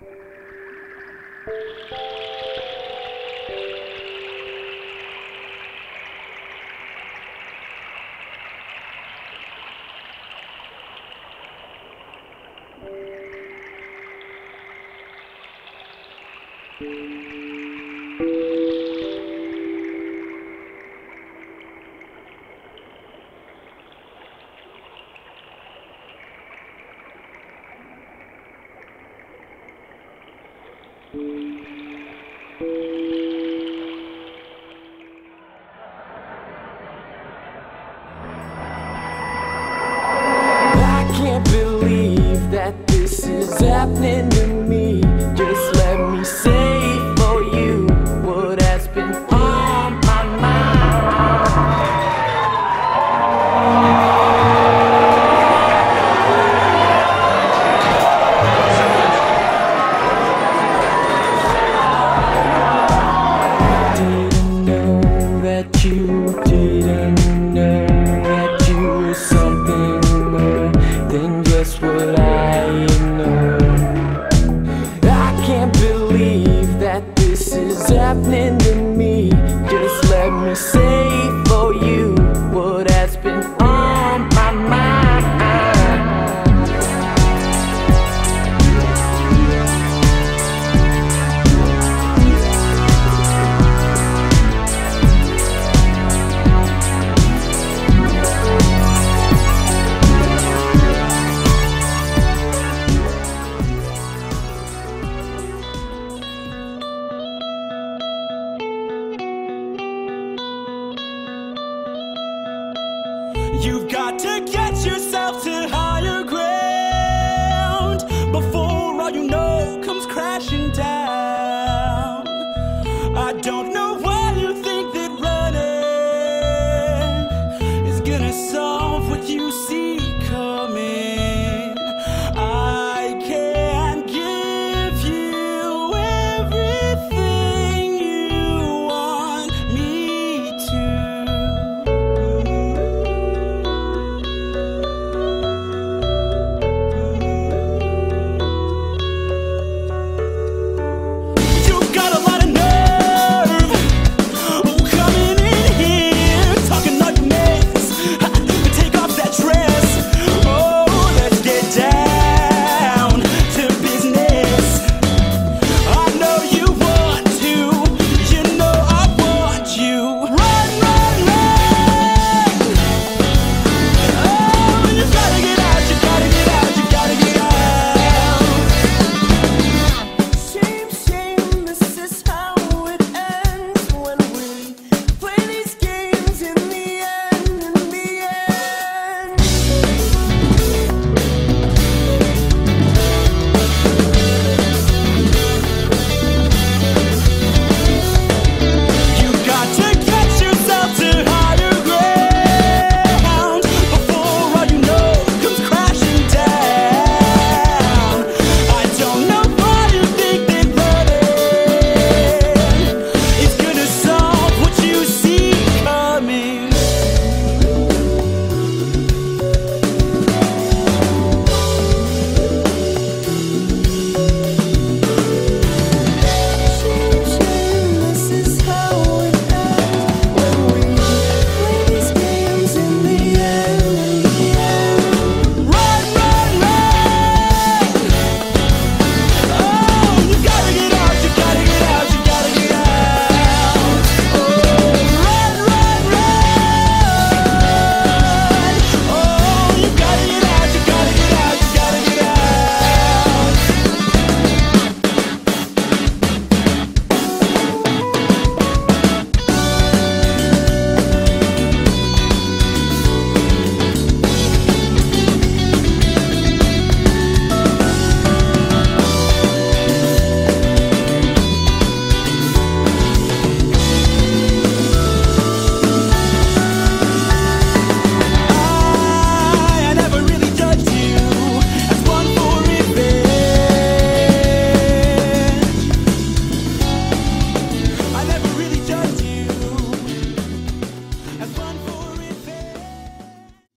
I can't believe that this is happening to me. Just let me say for you what has been on my mind. Didn't know that you didn't know that you were something more than just what I know. I can't believe that this is happening to me. Just let me say for you what has been on my mind. You've got to get yourself to higher ground before all you know comes crashing down. I don't know why you think that running is gonna solve what you see